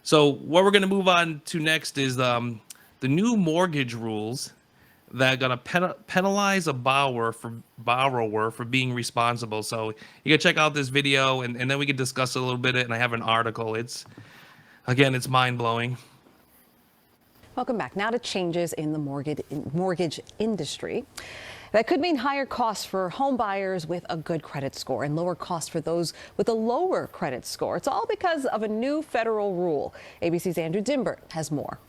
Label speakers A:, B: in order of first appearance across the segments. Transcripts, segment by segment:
A: So what we're going to move on to next is the new mortgage rules that are going to penalize a borrower for being responsible. So you can check out this video, and then we can discuss it a little bit. And I have an article. It's mind blowing.
B: Welcome back. Now to changes in the mortgage industry. That could mean higher costs for home buyers with a good credit score and lower costs for those with a lower credit score. It's all because of a new federal rule. ABC's Andrew Dimbert has more.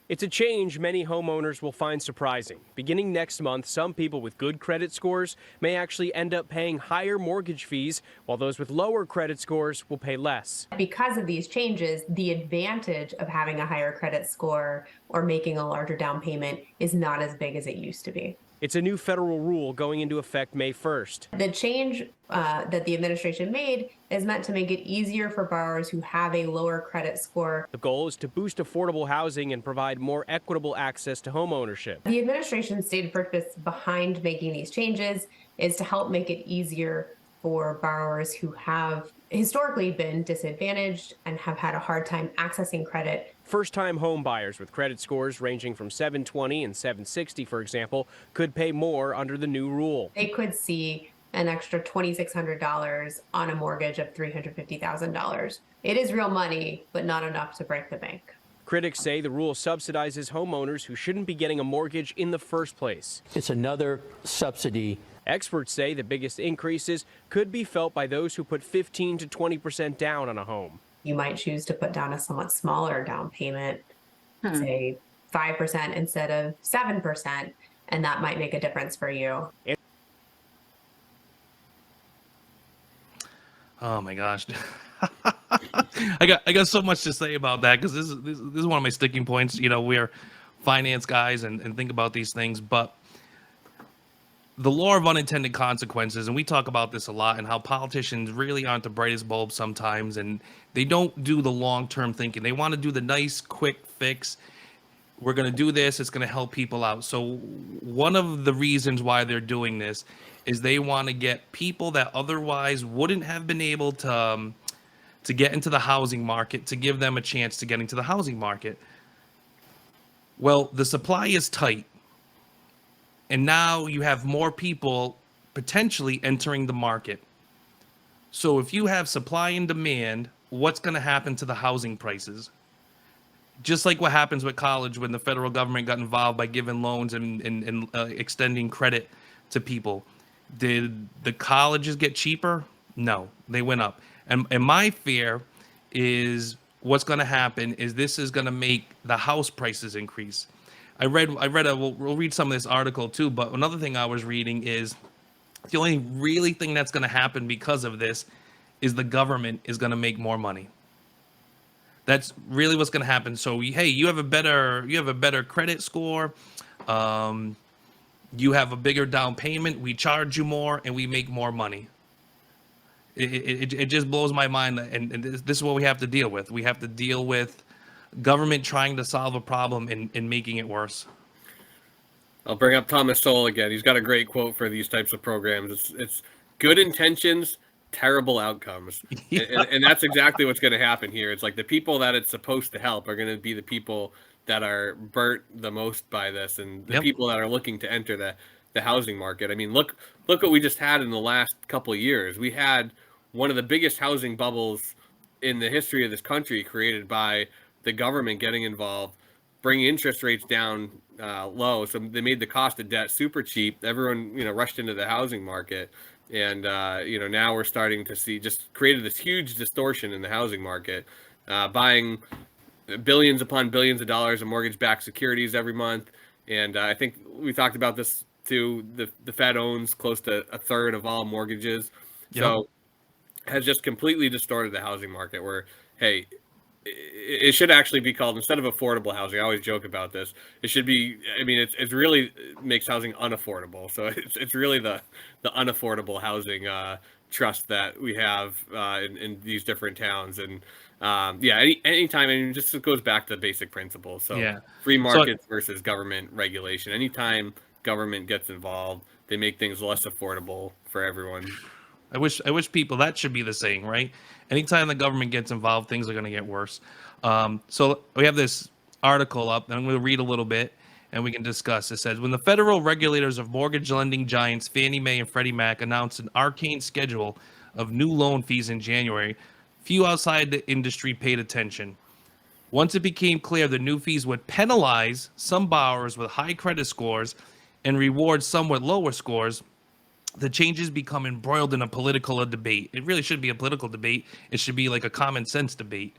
C: It's a change many homeowners will find surprising. Beginning next month, some people with good credit scores may actually end up paying higher mortgage fees, while those with lower credit scores will pay less.
D: Because of these changes, the advantage of having a higher credit score or making a larger down payment is not as big as it used to be.
C: It's a new federal rule going into effect May 1st.
D: The change that the administration made is meant to make it easier for borrowers who have a lower credit score.
C: The goal is to boost affordable housing and provide more equitable access to homeownership.
D: The administration's stated purpose behind making these changes is to help make it easier for borrowers who have historically been disadvantaged and have had a hard time accessing credit.
C: First-time home buyers with credit scores ranging from 720 and 760, for example, could pay more under the new rule.
D: They could see an extra $2,600 on a mortgage of $350,000. It is real money, but not enough to break the bank.
C: Critics say the rule subsidizes homeowners who shouldn't be getting a mortgage in the first place.
E: It's another subsidy.
C: Experts say the biggest increases could be felt by those who put 15 to 20% down on a home.
D: You might choose to put down a somewhat smaller down payment, say 5% instead of 7%, and that might make a difference for you.
A: Oh my gosh. I got so much to say about that because this is one of my sticking points. You know, we're finance guys and think about these things, but the law of unintended consequences, and we talk about this a lot, and how politicians really aren't the brightest bulbs sometimes, and they don't do the long-term thinking. They want to do the nice, quick fix. We're going to do this. It's going to help people out. So one of the reasons why they're doing this is they want to get people that otherwise wouldn't have been able to get into the housing market, to give them a chance to get into the housing market. Well, the supply is tight. And now you have more people potentially entering the market. So if you have supply and demand, what's going to happen to the housing prices? Just like what happens with college when the federal government got involved by giving loans and extending credit to people. Did the colleges get cheaper? No, they went up. And my fear is what's going to happen is this is going to make the house prices increase. We'll read some of this article too, but another thing I was reading is the only really thing that's going to happen because of this is the government is going to make more money. That's really what's going to happen. So, hey, you have a better credit score. You have a bigger down payment. We charge you more and we make more money. It just blows my mind. And this is what we have to deal with. We have to deal with government trying to solve a problem and making it worse.
F: I'll bring up Thomas Sowell again. He's got a great quote for these types of programs. It's good intentions, terrible outcomes. Yeah. And that's exactly what's going to happen here. It's like the people that it's supposed to help are going to be the people that are burnt the most by this, and the people that are looking to enter the housing market. I mean, look what we just had in the last couple of years. We had one of the biggest housing bubbles in the history of this country created by the government getting involved, bringing interest rates down low. So they made the cost of debt super cheap. Everyone, rushed into the housing market. And, now we're starting to see just created this huge distortion in the housing market, buying billions upon billions of dollars of mortgage-backed securities every month. And I think we talked about this too. The Fed owns close to a third of all mortgages. Yep. So has just completely distorted the housing market where, hey, it should actually be called, instead of affordable housing, I always joke about this, it should be, it really makes housing unaffordable. So it's really the unaffordable housing trust that we have in these different towns. And anytime, just it goes back to basic principles. So free markets versus government regulation. Anytime government gets involved, they make things less affordable for everyone.
A: I wish people, that should be the saying, right? Anytime the government gets involved, things are going to get worse. So we have this article up, and I'm going to read a little bit, and we can discuss. It says, when the federal regulators of mortgage lending giants Fannie Mae and Freddie Mac announced an arcane schedule of new loan fees in January, few outside the industry paid attention. Once it became clear the new fees would penalize some borrowers with high credit scores and reward some with lower scores, the changes become embroiled in a political debate. It really should be a political debate. It should be like a common sense debate.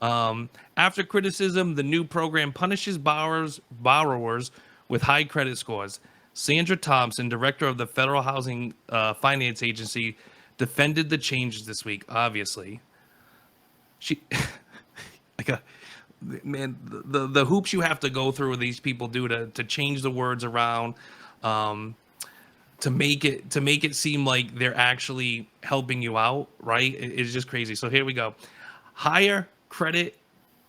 A: After criticism, the new program punishes borrowers with high credit scores. Sandra Thompson, director of the Federal Housing Finance Agency, defended the changes this week. Obviously, she, man, the hoops you have to go through with these people do to change the words around, to make it seem like they're actually helping you out, right? It's just crazy. So here we go. Higher credit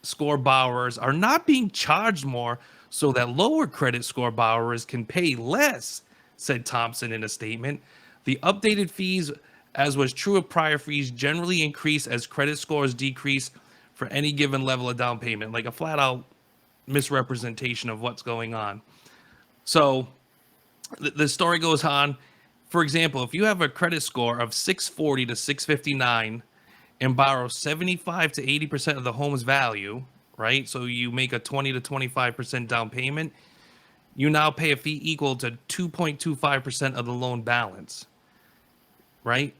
A: score borrowers are not being charged more so that lower credit score borrowers can pay less, said Thompson in a statement. The updated fees, as was true of prior fees, generally increase as credit scores decrease for any given level of down payment, like a flat out misrepresentation of what's going on. So the story goes on. For example, if you have a credit score of 640 to 659 and borrow 75 to 80% of the home's value, right? So you make a 20 to 25% down payment, you now pay a fee equal to 2.25% of the loan balance, right?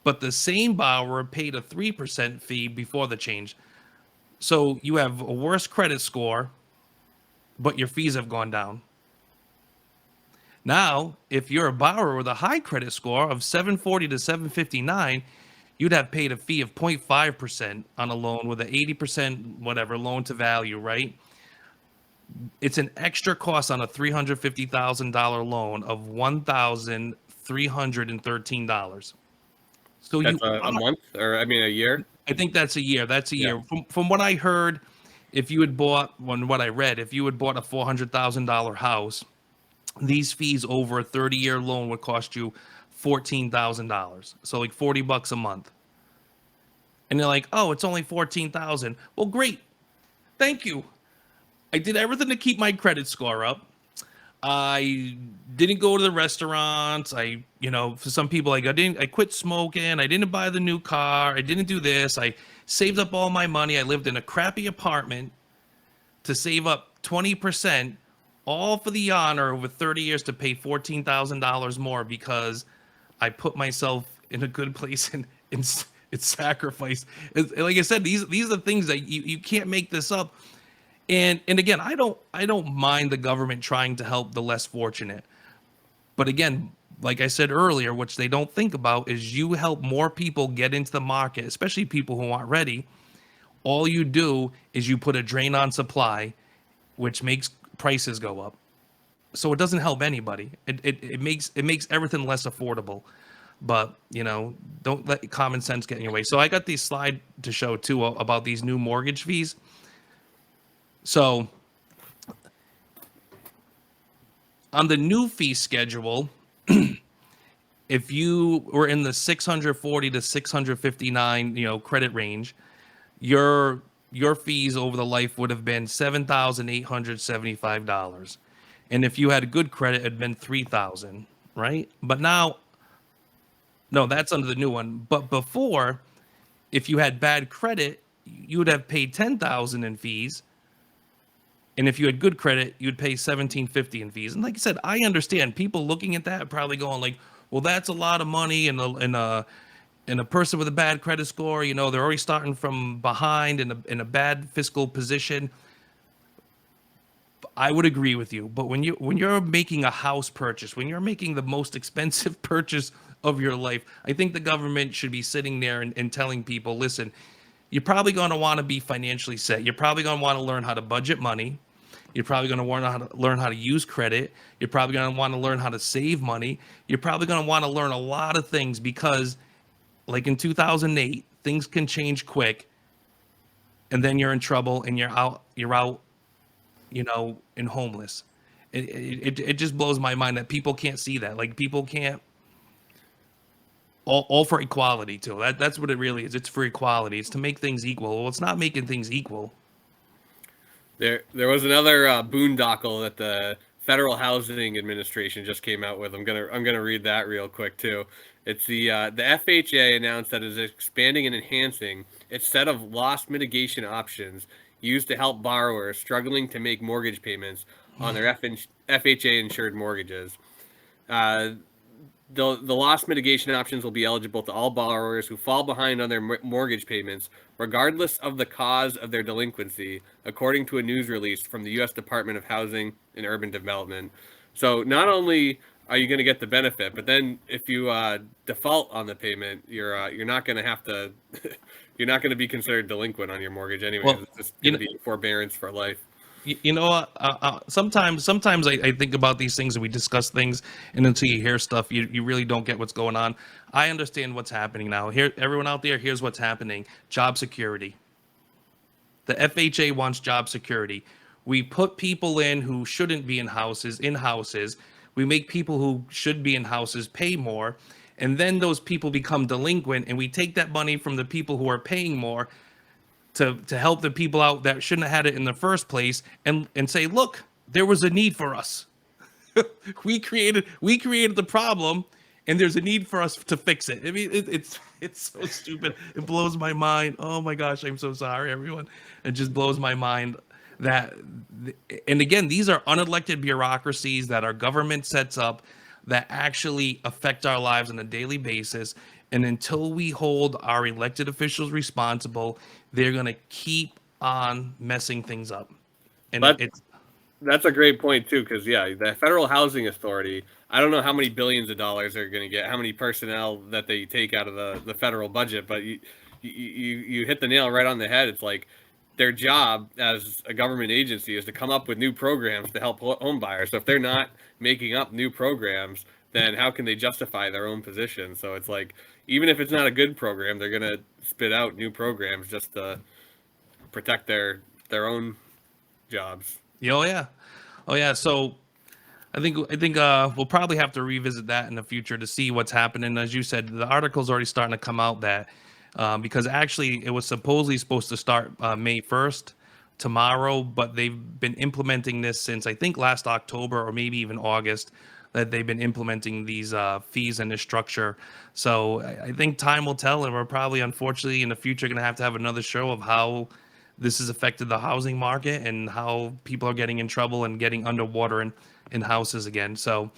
A: But the same borrower paid a 3% fee before the change. So you have a worse credit score, but your fees have gone down. Now, if you're a borrower with a high credit score of 740 to 759, you'd have paid a fee of 0.5% on a loan with an 80% whatever loan to value, right? It's an extra cost on a $350,000 loan of $1,313. So
F: That's a month, or I mean a year.
A: I think that's a year. That's a year.
F: Yeah.
A: From what I heard, if you had bought, what I read, if you had bought a $400,000 house, these fees over a 30-year loan would cost you $14,000. So like $40 a month. And they're like, oh, it's only $14,000. Well, great. Thank you. I did everything to keep my credit score up. I didn't go to the restaurants. For some people, I quit smoking. I didn't buy the new car. I didn't do this. I saved up all my money. I lived in a crappy apartment to save up 20%, all for the honor over 30 years to pay $14,000 more because I put myself in a good place and it's sacrifice. Like I said, these are the things that you can't make this up. And again, I don't mind the government trying to help the less fortunate. But again, like I said earlier, which they don't think about is you help more people get into the market, especially people who aren't ready. All you do is you put a drain on supply, which makes prices go up. So it doesn't help anybody. It makes everything less affordable. But, don't let common sense get in your way. So I got these slide to show too about these new mortgage fees. So on the new fee schedule, if you were in the 640 to 659, credit range, your fees over the life would have been $7,875. And if you had good credit, it'd been $3,000, right? But now, no, that's under the new one. But before, if you had bad credit, you would have paid $10,000 in fees. And if you had good credit, you'd pay $1,750 in fees. And like I said, I understand people looking at that probably going like, well, that's a lot of money. And a person with a bad credit score, they're already starting from behind in a bad fiscal position. I would agree with you. But when you're making a house purchase, when you're making the most expensive purchase of your life, I think the government should be sitting there and telling people, listen, you're probably going to want to be financially set. You're probably going to want to learn how to budget money. You're probably going to want to learn how to use credit. You're probably going to want to learn how to save money. You're probably going to want to learn a lot of things because, like in 2008, things can change quick, and then you're in trouble and you're out, and homeless. It just blows my mind that people can't see that. Like people can't. all for equality too. That's what it really is. It's for equality. It's to make things equal. Well, it's not making things equal.
F: There was another boondoggle that the Federal Housing Administration just came out with. I'm gonna read that real quick too. It's the FHA announced that it is expanding and enhancing its set of loss mitigation options used to help borrowers struggling to make mortgage payments on their FHA insured mortgages. The loss mitigation options will be eligible to all borrowers who fall behind on their mortgage payments, regardless of the cause of their delinquency, according to a news release from the U.S. Department of Housing and Urban Development. So not only are you going to get the benefit, but then if you default on the payment, you're not going to have to you're not going to be considered delinquent on your mortgage anyway.
A: Well,
F: It's just going to be forbearance for life.
A: You know what? Sometimes I think about these things and we discuss things, and until you hear stuff, you really don't get what's going on. I understand what's happening now. Here, everyone out there, here's what's happening: job security. The FHA wants job security. We put people in who shouldn't be in houses. We make people who should be in houses pay more, and then those people become delinquent, and we take that money from the people who are paying more to help the people out that shouldn't have had it in the first place, and say, look, there was a need for us. we created the problem, and there's a need for us to fix it. I mean, it's so stupid. It blows my mind. Oh my gosh, I'm so sorry, everyone. It just blows my mind that, and again, these are unelected bureaucracies that our government sets up that actually affect our lives on a daily basis. And until we hold our elected officials responsible, they're going to keep on messing things up. And
F: that's a great point too, because the Federal Housing Authority, I don't know how many billions of dollars they're going to get, how many personnel that they take out of the federal budget, but you hit the nail right on the head. It's like their job as a government agency is to come up with new programs to help home buyers. So if they're not making up new programs, then how can they justify their own position? So it's like, even if it's not a good program, they're going to spit out new programs just to protect their own jobs.
A: Oh yeah. So I think we'll probably have to revisit that in the future to see what's happening. As you said, the article's already starting to come out that because actually it was supposedly supposed to start May 1st, tomorrow, but they've been implementing this since I think last October or maybe even August, that they've been implementing these fees and this structure. So I think time will tell, and we're probably, unfortunately, in the future going to have another show of how this has affected the housing market and how people are getting in trouble and getting underwater in houses again. So